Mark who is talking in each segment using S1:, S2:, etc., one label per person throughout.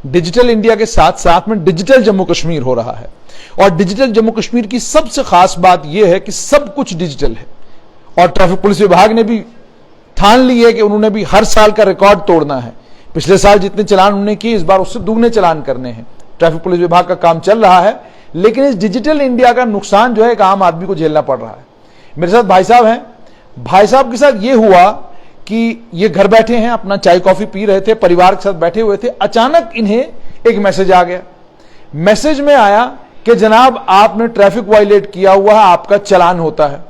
S1: Digital India के साथ साथ में डिजिटल जम्मू कश्मीर हो रहा है। और डिजिटल जम्मू कश्मीर की सबसे खास बात यह है कि सब कुछ डिजिटल है। और ट्रैफिक पुलिस विभाग ने भी ठान ली है कि उन्होंने भी हर साल का रिकॉर्ड तोड़ना है। पिछले साल जितने चलान उन्होंने किए, इस बार उससे दुगने चलान करने हैं। ट्रैफिक पुलिस विभाग का काम चल रहा है, लेकिन इस डिजिटल इंडिया का नुकसान जो है एक आम आदमी को झेलना पड़ रहा है। मेरे साथ भाई साहब हैं। भाई साहब के साथ ये हुआ कि ये घर बैठे हैं, अपना चाय कॉफी पी रहे थे, परिवार के साथ बैठे हुए थे। अचानक इन्हें एक मैसेज आ गया। मैसेज में आया कि जनाब आपने ट्रैफिक वायलेट किया हुआ है, आपका चालान होता है।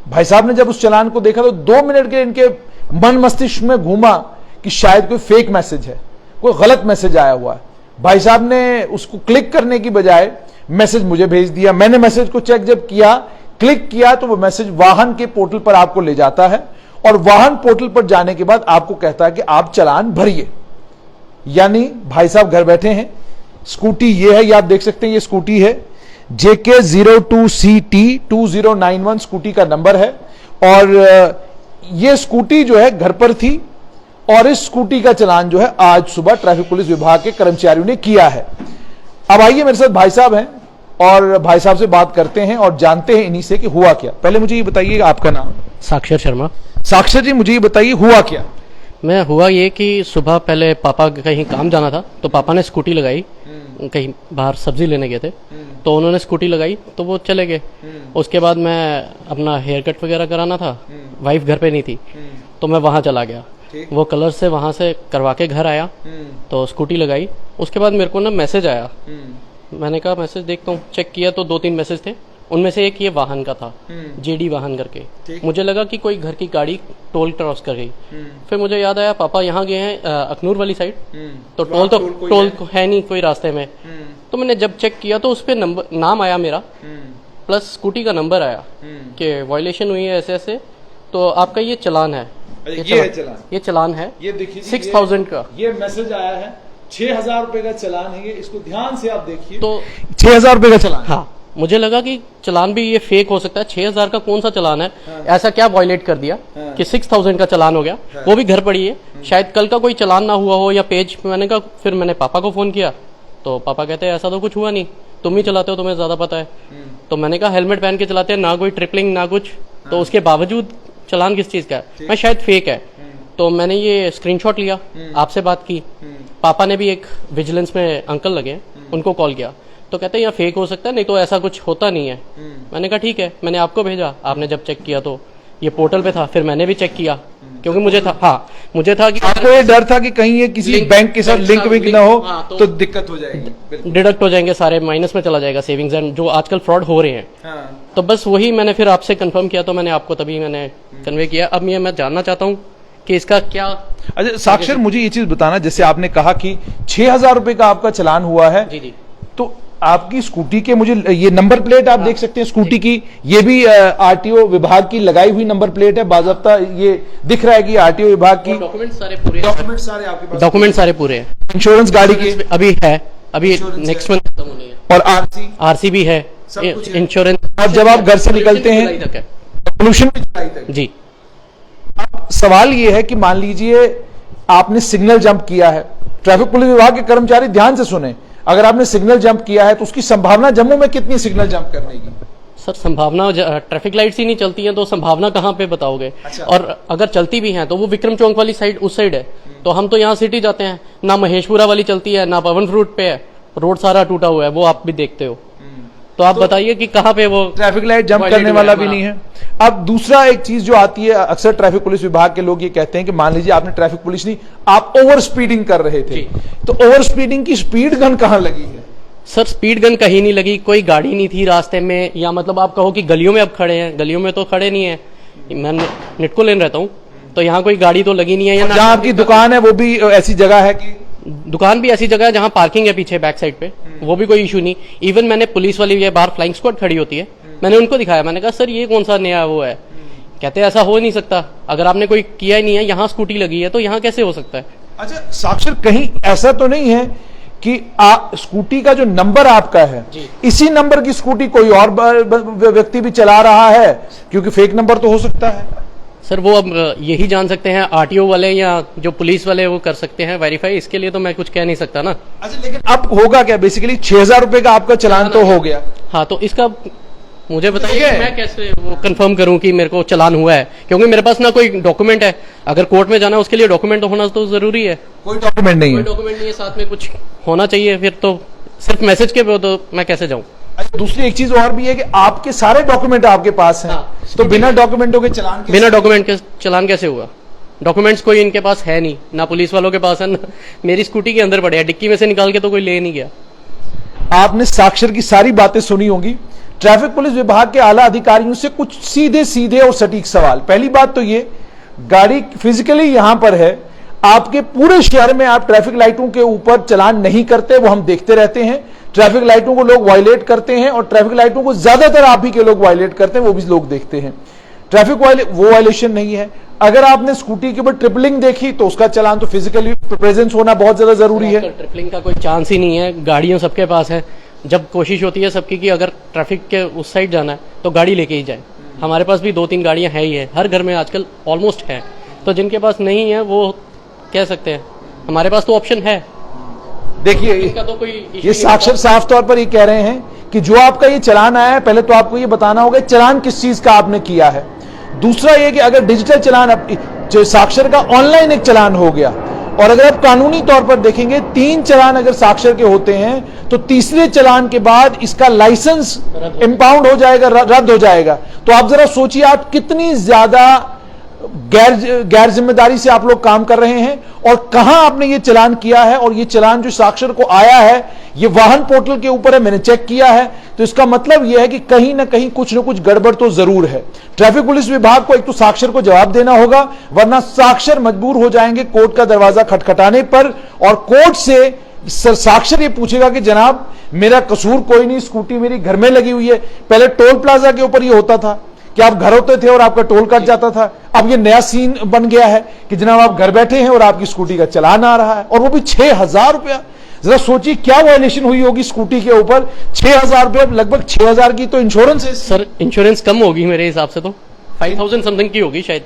S1: भाई साहब ने जब उस चालान को देखा तो 2 मिनट के इनके मन मस्तिष्क में घूमा कि शायद कोई फेक मैसेज है, कोई गलत मैसेज आया हुआ है। भाई साहब ने उसको क्लिक करने की बजाय मैसेज मुझे भेज दिया। मैंने मैसेज को चेक जब किया, क्लिक किया, तो वो मैसेज वाहन के पोर्टल पर आपको ले जाता है और वाहन पोर्टल पर जाने के बाद आपको कहता है कि आप चालान भरिए। यानी भाई साहब घर बैठे हैं। स्कूटी ये है, ये आप देख सकते हैं, ये स्कूटी है JK02CT2091 स्कूटी का नंबर है। और ये स्कूटी जो है घर पर थी और इस स्कूटी का चालान जो है आज सुबह ट्रैफिक पुलिस विभाग के कर्मचारियों ने किया है। अब आइए मेरे साथ भाई साहब हैं और भाई साहब से बात करते हैं और जानते हैं इन्हीं से कि हुआ क्या। पहले मुझे ये बताइए आपका नाम।
S2: साक्षर शर्मा।
S1: साक्षर जी, मुझे ये बताइए हुआ क्या।
S2: हुआ ये कि सुबह पहले पापा कहीं काम जाना था तो पापा ने स्कूटी लगाई, कहीं बाहर सब्जी लेने गए थे तो उन्होंने स्कूटी लगाई तो वो चले गए। उसके बाद मैं अपना हेयर कट वगैरह कराना था, वाइफ घर पे नहीं थी तो मैं वहाँ चला गया। वो कलर से वहाँ से करवा के घर आया तो स्कूटी लगाई। उसके बाद मेरे को ना मैसेज आया, मैंने कहा मैसेज देखता हूँ। चेक किया तो 2-3 मैसेज थे, उनमें से एक ये वाहन का था, JD वाहन करके। मुझे लगा कि कोई घर की गाड़ी टोल क्रॉस कर गई। फिर मुझे याद आया पापा यहाँ गए हैं अखनूर वाली साइड, तो टोल है नहीं कोई रास्ते में। तो मैंने जब चेक किया तो उस पर नंबर नाम आया मेरा प्लस स्कूटी का नंबर आया कि वायलेशन हुई है ऐसे ऐसे, तो आपका ये चालान है। ये चालान है,
S1: ये देखिए
S2: 6000 का
S1: ये मैसेज आया है। 6000 रुपए का चालान है ये, इसको ध्यान से आप देखिए।
S2: तो
S1: 6000 रुपए का चालान।
S2: हाँ, मुझे लगा कि चालान भी ये फेक हो सकता है। 6000 का कौन सा चालान है, ऐसा क्या वायलेट कर दिया कि 6000 का चालान हो गया। वो भी घर पड़ी है, शायद कल का कोई चालान ना हुआ हो या पेज। मैंने कहा, फिर मैंने पापा को फोन किया तो पापा कहते हैं ऐसा तो कुछ हुआ नहीं, तुम ही चलाते हो, तुम्हें ज्यादा पता है। तो मैंने कहा हेलमेट पहन के चलाते हैं, ना कोई ट्रिपलिंग ना कुछ, तो उसके बावजूद चालान किस चीज का है, मैं शायद फेक है। तो मैंने ये स्क्रीनशॉट लिया, आपसे बात की। पापा ने भी एक विजिलेंस में अंकल लगे, उनको कॉल किया तो कहते हैं यहाँ फेक हो सकता है, नहीं तो ऐसा कुछ होता नहीं है। मैंने कहा ठीक है, मैंने आपको भेजा, आपने जब चेक किया तो ये पोर्टल पे था। फिर मैंने भी चेक किया क्योंकि मुझे था, हाँ मुझे था कि
S1: आपको ये डर था कि कहीं ये किसी बैंक के साथ लिंक विंक ना हो तो दिक्कत हो जाएगी,
S2: डिडक्ट हो जाएंगे सारे, माइनस में चला जाएगा सेविंग्स एंड जो आजकल फ्रॉड हो रहे हैं। तो बस वही मैंने फिर आपसे कंफर्म किया, तो मैंने आपको तभी मैंने कन्वे किया। अब ये मैं जानना चाहता हूँ कि इसका क्या।
S1: अच्छा साक्षर, मुझे ये चीज बताना, जैसे आपने कहा कि 6000 रुपए का आपका चालान हुआ है।
S2: जी जी।
S1: तो आपकी स्कूटी के, मुझे ये नंबर प्लेट आप देख सकते हैं स्कूटी की, ये भी RTO विभाग की लगाई हुई नंबर प्लेट है, बाज़ाब्ता ये दिख रहा है कि RTO विभाग की।
S2: डॉक्यूमेंट सारे पूरे,
S1: डॉक्यूमेंट सारे आपके पास,
S2: डॉक्यूमेंट सारे पूरे हैं।
S1: इंश्योरेंस गाड़ी की
S2: अभी है, अभी नेक्स्ट मंथ खत्म होनी है,
S1: और RC
S2: भी है, इंश्योरेंस।
S1: अब जब आप घर से निकलते हैं, पोल्यूशन
S2: जी।
S1: अब सवाल ये है कि मान लीजिए आपने सिग्नल जंप किया है, ट्रैफिक पुलिस विभाग के कर्मचारी ध्यान से सुने, अगर आपने सिग्नल जंप किया है तो उसकी संभावना जम्मू में कितनी सिग्नल जंप करने की?
S2: सर संभावना, ट्रैफिक लाइट्स ही नहीं चलती हैं तो संभावना कहाँ पे बताओगे।
S1: अच्छा।
S2: और अगर चलती भी हैं तो वो विक्रम चौक वाली साइड, उस साइड है, तो हम तो यहाँ सिटी जाते हैं ना, महेशपुरा वाली चलती है ना, पवन फ्रूट पे है, रोड सारा टूटा हुआ है, वो आप भी देखते हो। तो आप बताइए कि कहाँ पे वो
S1: ट्रैफिक लाइट जंप करने वाला भी नहीं है। अब दूसरा एक चीज जो आती है, अक्सर ट्रैफिक पुलिस विभाग के लोग ये कहते हैं कि मान लीजिए आपने ट्रैफिक पुलिस नहीं, आप ओवर स्पीडिंग कर रहे थे, तो ओवर स्पीडिंग की स्पीड गन कहाँ लगी है?
S2: सर स्पीड गन कहीं नहीं लगी, कोई गाड़ी नहीं थी रास्ते में, या मतलब आप कहो कि गलियों में अब खड़े हैं, गलियों में तो खड़े नहीं है, मैं निटको लेन रहता हूँ तो यहाँ कोई गाड़ी तो लगी नहीं है। या
S1: जहाँ आपकी दुकान है वो भी ऐसी जगह है कि,
S2: दुकान भी ऐसी जगह है जहाँ पार्किंग है पीछे बैक साइड पे, वो भी कोई इशू नहीं। इवन मैंने पुलिस वाली, ये बाहर फ्लाइंग स्क्वाड खड़ी होती है, मैंने उनको दिखाया, मैंने कहा सर ये कौन सा नया वो है, कहते हैं ऐसा हो नहीं सकता, अगर आपने कोई किया ही नहीं है, यहाँ स्कूटी लगी है तो यहाँ कैसे हो सकता है।
S1: अच्छा साक्षर, कहीं ऐसा तो नहीं है कि स्कूटी का जो नंबर आपका है, इसी नंबर की स्कूटी कोई और व्यक्ति भी चला रहा है, क्योंकि फेक नंबर तो हो सकता है।
S2: सर वो अब यही जान सकते हैं आरटीओ वाले या जो पुलिस वाले, वो कर सकते हैं वेरीफाई। इसके लिए तो मैं कुछ कह नहीं सकता ना।
S1: अच्छा, लेकिन अब होगा क्या? बेसिकली 6,000 रुपए का आपका चालान तो हो गया।
S2: हाँ, तो इसका मुझे बताइए कि मैं कैसे वो कंफर्म करूं कि मेरे को चालान हुआ है, क्योंकि मेरे पास ना कोई डॉक्यूमेंट है। अगर कोर्ट में जाना है उसके लिए डॉक्यूमेंट तो होना तो जरूरी है।
S1: कोई डॉक्यूमेंट नहीं
S2: कोई
S1: है।
S2: डॉक्यूमेंट नहीं है, साथ में कुछ होना चाहिए। फिर तो सिर्फ मैसेज के पे तो मैं कैसे जाऊं?
S1: अच्छा, दूसरी एक चीज और भी है कि आपके सारे डॉक्यूमेंट आपके पास हैं।
S2: हाँ,
S1: तो बिना डॉक्यूमेंटों के चालान कैसे?
S2: बिना डॉक्यूमेंट के चालान कैसे हुआ? डॉक्यूमेंट्स कोई इनके पास है नहीं, ना पुलिस वालों के पास है, ना मेरी स्कूटी के अंदर पड़े हैं, डिक्की में से निकाल के तो कोई ले नहीं गया।
S1: आपने साक्षर की सारी बातें सुनी होंगी। ट्रैफिक पुलिस विभाग के आला अधिकारियों से कुछ सीधे सीधे और सटीक सवाल। पहली बात तो ये, गाड़ी फिजिकली यहां पर है, आपके पूरे शहर में आप ट्रैफिक लाइटों के ऊपर चालान नहीं करते, वो हम देखते रहते हैं। ट्रैफिक लाइटों को लोग वायलेट करते हैं और ट्रैफिक लाइटों को ज्यादातर आप ही के लोग वायलेट करते हैं, वो भी लोग देखते हैं। ट्रैफिक वो वायलेशन नहीं है। अगर आपने स्कूटी के ऊपर ट्रिपलिंग देखी तो उसका चालान तो फिजिकली प्रेजेंस होना बहुत ज्यादा जरूरी है।
S2: ट्रिपलिंग का कोई चांस ही नहीं है, गाड़ियां सबके पास है। जब कोशिश होती है सबकी कि अगर ट्रैफिक के उस साइड जाना है तो गाड़ी लेके ही जाए। हमारे पास भी 2-3 गाड़ियां हैं ही है, हर घर में आजकल ऑलमोस्ट है। तो जिनके पास नहीं है वो कह सकते हैं, हमारे पास तो ऑप्शन है।
S1: देखिए,
S2: इसका तो कोई
S1: ये साक्षर साफ तौर पर ये कह रहे हैं कि जो आपका ये चालान आया है, पहले तो आपको ये बताना होगा चालान किस चीज का आपने किया है। दूसरा ये कि अगर डिजिटल चालान, जो साक्षर का ऑनलाइन एक चालान हो गया, और अगर आप कानूनी तौर पर देखेंगे 3 चालान अगर साक्षर के होते हैं तो तीसरे चालान के बाद इसका लाइसेंस इंपाउंड हो जाएगा, रद्द हो जाएगा। तो आप जरा सोचिए आप कितनी ज्यादा गैर जिम्मेदारी से आप लोग काम कर रहे हैं, और कहां आपने ये चालान किया है। और ये चालान जो साक्षर को आया है ये वाहन पोर्टल के ऊपर है, मैंने चेक किया है। तो इसका मतलब यह है कि कहीं ना कहीं कुछ ना कुछ गड़बड़ तो जरूर है। ट्रैफिक पुलिस विभाग को एक तो साक्षर को जवाब देना होगा, वरना साक्षर मजबूर हो जाएंगे कोर्ट का दरवाजा खटखटाने पर, और कोर्ट से साक्षर ये पूछेगा कि जनाब मेरा कसूर कोई नहीं, स्कूटी मेरी घर में लगी हुई है। पहले टोल प्लाजा के ऊपर ये होता था कि आप घर होते थे और आपका टोल कट जाता था। अब ये नया सीन बन गया है कि जनाब आप घर बैठे हैं और आपकी स्कूटी का चालान आ रहा है, और वो भी 6,000 रुपया। जरा सोचिए क्या वायलेशन हुई होगी स्कूटी के ऊपर। 6,000 रुपया, लगभग 6,000 की तो इंश्योरेंस है।
S2: सर इंश्योरेंस कम होगी मेरे हिसाब से, तो 5,000 समथिंग की होगी शायद।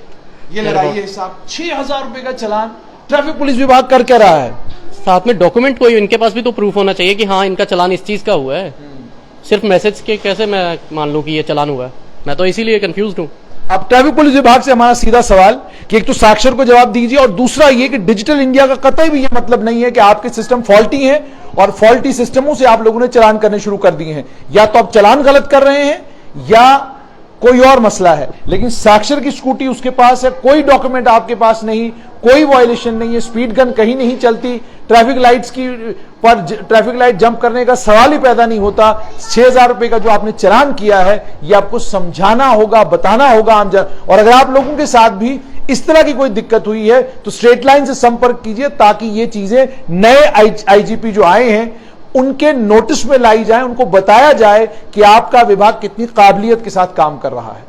S1: ये लगाइए हिसाब, 6,000 रुपए का चालान ट्रैफिक पुलिस विभाग कर क्या रहा है।
S2: साथ में डॉक्यूमेंट कोई इनके पास भी तो प्रूफ होना चाहिए कि हाँ इनका चालान इस चीज का हुआ है। सिर्फ मैसेज के कैसे मैं मान लूं कि ये चालान हुआ है? मैं तो इसीलिए कंफ्यूज हूँ।
S1: अब ट्रैफिक पुलिस विभाग से हमारा सीधा सवाल कि एक तो साक्षर को जवाब दीजिए, और दूसरा ये कि डिजिटल इंडिया का कतई भी ये मतलब नहीं है कि आपके सिस्टम फॉल्टी हैं और फॉल्टी सिस्टमों से आप लोगों ने चालान करने शुरू कर दिए हैं। या तो आप चालान गलत कर रहे हैं या कोई और मसला है। लेकिन साक्षर की स्कूटी उसके पास है, कोई डॉक्यूमेंट आपके पास नहीं, कोई वायलेशन नहीं है, स्पीड गन कहीं नहीं चलती, ट्रैफिक लाइट्स की पर ट्रैफिक लाइट जंप करने का सवाल ही पैदा नहीं होता। 6,000 रुपए का जो आपने चालान किया है ये आपको समझाना होगा, बताना होगा आम जन। और अगर आप लोगों के साथ भी इस तरह की कोई दिक्कत हुई है तो स्ट्रेट लाइन से संपर्क कीजिए, ताकि ये चीजें नए आईजीपी जो आए हैं उनके नोटिस में लाई जाए, उनको बताया जाए कि आपका विभाग कितनी काबिलियत के साथ काम कर रहा है।